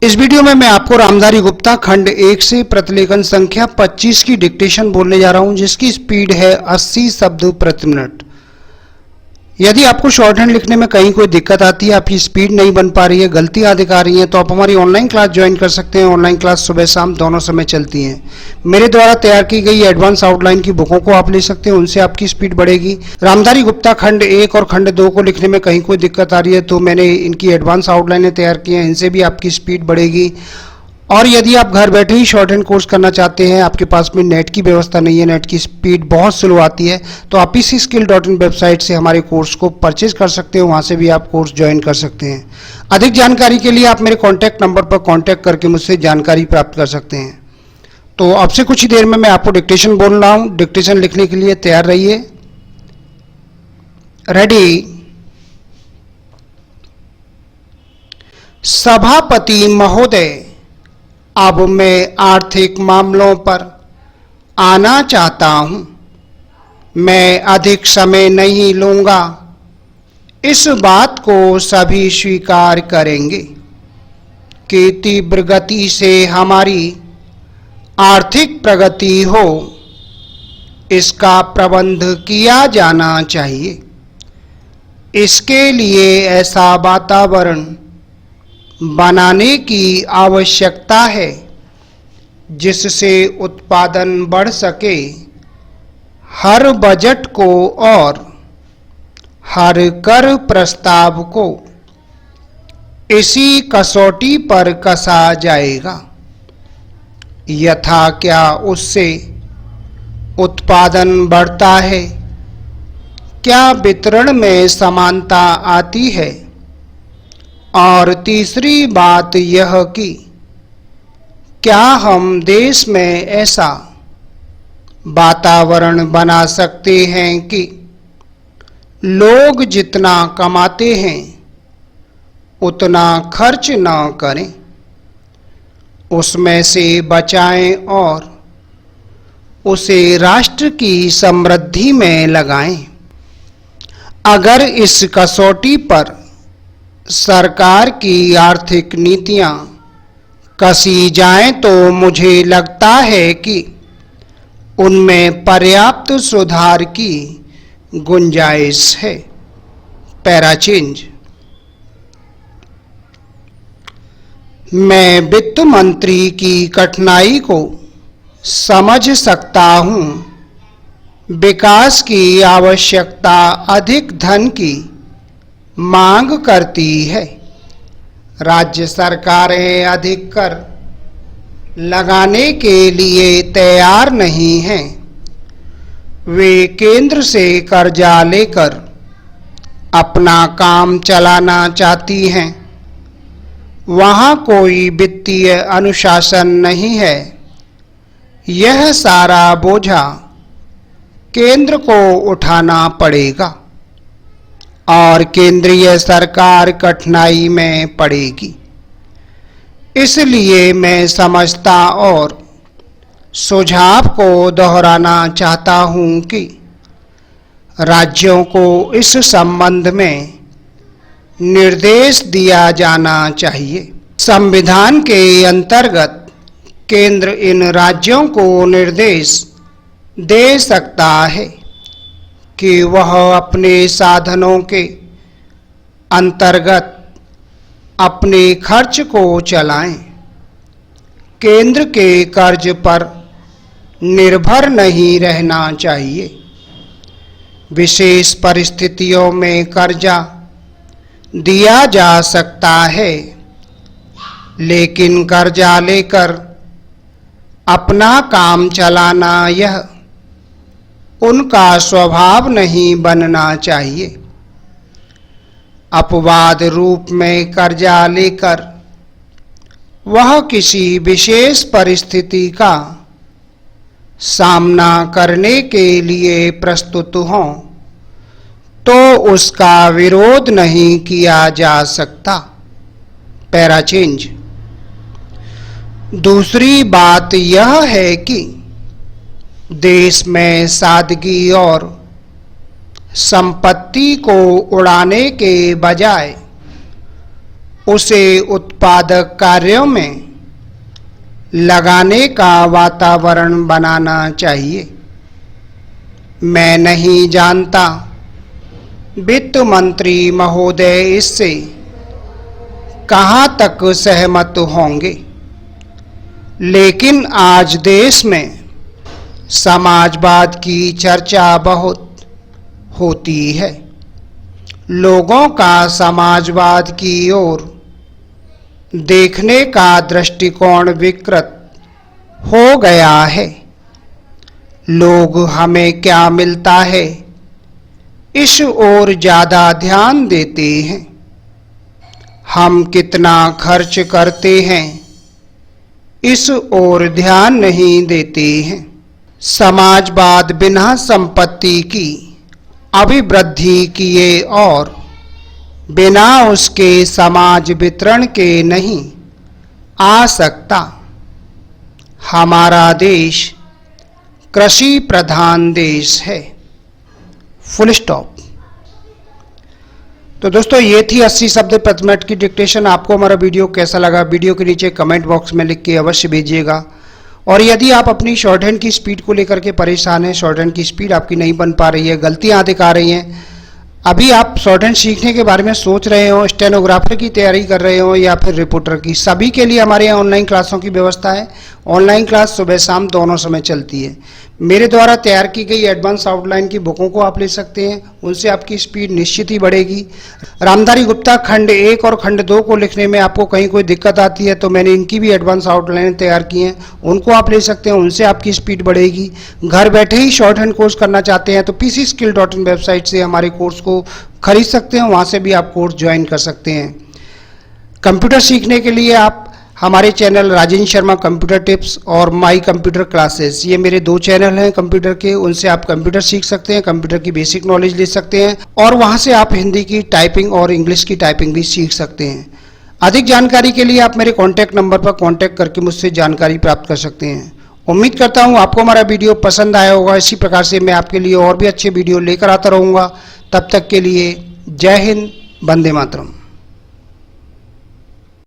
इस वीडियो में मैं आपको रामधारी गुप्ता खंड 1 से प्रतिलेखन संख्या 25 की डिक्टेशन बोलने जा रहा हूं, जिसकी स्पीड है 80 शब्द प्रति मिनट। यदि आपको शॉर्ट हैंड लिखने में कहीं कोई दिक्कत आती है, आपकी स्पीड नहीं बन पा रही है, गलतियां दिखा रही हैं, तो आप हमारी ऑनलाइन क्लास ज्वाइन कर सकते हैं। ऑनलाइन क्लास सुबह शाम दोनों समय चलती हैं। मेरे द्वारा तैयार की गई एडवांस आउटलाइन की बुकों को आप ले सकते हैं, उनसे आपकी स्पीड बढ़ेगी। रामधारी गुप्ता खंड 1 और खंड 2 को लिखने में कहीं कोई दिक्कत आ रही है, तो मैंने इनकी एडवांस आउटलाइनें तैयार की हैं, इनसे भी आपकी स्पीड बढ़ेगी। और यदि आप घर बैठे ही शॉर्ट हैंड कोर्स करना चाहते हैं, आपके पास में नेट की व्यवस्था नहीं है, नेट की स्पीड बहुत स्लो आती है, तो आप epskill.in वेबसाइट से हमारे कोर्स को परचेज कर सकते हैं, वहां से भी आप कोर्स ज्वाइन कर सकते हैं। अधिक जानकारी के लिए आप मेरे कॉन्टैक्ट नंबर पर कॉन्टैक्ट करके मुझसे जानकारी प्राप्त कर सकते हैं। तो अब से कुछ ही देर में मैं आपको डिक्टेशन बोल रहा हूं। डिक्टेशन लिखने के लिए तैयार रहिए। रेडी। सभापति महोदय, अब मैं आर्थिक मामलों पर आना चाहता हूं। मैं अधिक समय नहीं लूंगा, इस बात को सभी स्वीकार करेंगे कि तीव्र गति से हमारी आर्थिक प्रगति हो, इसका प्रबंध किया जाना चाहिए। इसके लिए ऐसा वातावरण बनाने की आवश्यकता है जिससे उत्पादन बढ़ सके। हर बजट को और हर कर प्रस्ताव को इसी कसौटी पर कसा जाएगा। यथा क्या उससे उत्पादन बढ़ता है, क्या वितरण में समानता आती है, और तीसरी बात यह कि क्या हम देश में ऐसा वातावरण बना सकते हैं कि लोग जितना कमाते हैं उतना खर्च न करें, उसमें से बचाएं और उसे राष्ट्र की समृद्धि में लगाएं। अगर इस कसौटी पर सरकार की आर्थिक नीतियां कसी जाएं तो मुझे लगता है कि उनमें पर्याप्त सुधार की गुंजाइश है। Para change. मैं वित्त मंत्री की कठिनाई को समझ सकता हूं। विकास की आवश्यकता अधिक धन की मांग करती है। राज्य सरकारें अधिक कर लगाने के लिए तैयार नहीं हैं। वे केंद्र से कर्जा लेकर अपना काम चलाना चाहती हैं। वहाँ कोई वित्तीय अनुशासन नहीं है। यह सारा बोझा केंद्र को उठाना पड़ेगा और केंद्रीय सरकार कठिनाई में पड़ेगी। इसलिए मैं समझता और सुझाव को दोहराना चाहता हूं कि राज्यों को इस संबंध में निर्देश दिया जाना चाहिए। संविधान के अंतर्गत केंद्र इन राज्यों को निर्देश दे सकता है कि वह अपने साधनों के अंतर्गत अपने खर्च को चलाएं। केंद्र के कर्ज पर निर्भर नहीं रहना चाहिए। विशेष परिस्थितियों में कर्जा दिया जा सकता है, लेकिन कर्जा लेकर अपना काम चलाना यह उनका स्वभाव नहीं बनना चाहिए। अपवाद रूप में कर्जा लेकर वह किसी विशेष परिस्थिति का सामना करने के लिए प्रस्तुत हों तो उसका विरोध नहीं किया जा सकता। Para change. दूसरी बात यह है कि देश में सादगी और संपत्ति को उड़ाने के बजाय उसे उत्पादक कार्यों में लगाने का वातावरण बनाना चाहिए। मैं नहीं जानता वित्त मंत्री महोदय इससे कहां तक सहमत होंगे, लेकिन आज देश में समाजवाद की चर्चा बहुत होती है। लोगों का समाजवाद की ओर देखने का दृष्टिकोण विकृत हो गया है। लोग हमें क्या मिलता है इस ओर ज्यादा ध्यान देते हैं। हम कितना खर्च करते हैं इस ओर ध्यान नहीं देते हैं। समाजवाद बिना संपत्ति की अभिवृद्धि किए और बिना उसके समाज वितरण के नहीं आ सकता। हमारा देश कृषि प्रधान देश है। Full stop. तो दोस्तों ये थी 80 शब्द प्रति मिनट की डिक्टेशन। आपको हमारा वीडियो कैसा लगा वीडियो के नीचे कमेंट बॉक्स में लिख के अवश्य भेजिएगा। और यदि आप अपनी शॉर्ट हैंड की स्पीड को लेकर के परेशान हैं, शॉर्ट हैंड की स्पीड आपकी नहीं बन पा रही है, गलतियां दिखा रही हैं, अभी आप शॉर्ट हैंड सीखने के बारे में सोच रहे हो, स्टेनोग्राफर की तैयारी कर रहे हो या फिर रिपोर्टर की, सभी के लिए हमारे यहाँ ऑनलाइन क्लासों की व्यवस्था है। ऑनलाइन क्लास सुबह शाम दोनों समय चलती है। मेरे द्वारा तैयार की गई एडवांस आउटलाइन की बुकों को आप ले सकते हैं, उनसे आपकी स्पीड निश्चित ही बढ़ेगी। रामधारी गुप्ता खंड 1 और खंड 2 को लिखने में आपको कहीं कोई दिक्कत आती है तो मैंने इनकी भी एडवांस आउटलाइन तैयार की हैं, उनको आप ले सकते हैं, उनसे आपकी स्पीड बढ़ेगी। घर बैठे ही शॉर्ट हैंड कोर्स करना चाहते हैं तो pcskill.in वेबसाइट से हमारे कोर्स को खरीद सकते हैं, वहाँ से भी आप कोर्स ज्वाइन कर सकते हैं। कंप्यूटर सीखने के लिए आप हमारे channel Rajendra Sharma computer tips और माई कंप्यूटर क्लासेस, ये मेरे 2 चैनल हैं कंप्यूटर के, उनसे आप कंप्यूटर सीख सकते हैं, कंप्यूटर की बेसिक नॉलेज ले सकते हैं और वहां से आप हिंदी की टाइपिंग और इंग्लिश की टाइपिंग भी सीख सकते हैं। अधिक जानकारी के लिए आप मेरे कॉन्टैक्ट नंबर पर कॉन्टैक्ट करके मुझसे जानकारी प्राप्त कर सकते हैं। उम्मीद करता हूँ आपको हमारा वीडियो पसंद आया होगा। इसी प्रकार से मैं आपके लिए और भी अच्छे वीडियो लेकर आता रहूँगा। तब तक के लिए जय हिंद, वंदे मातरम।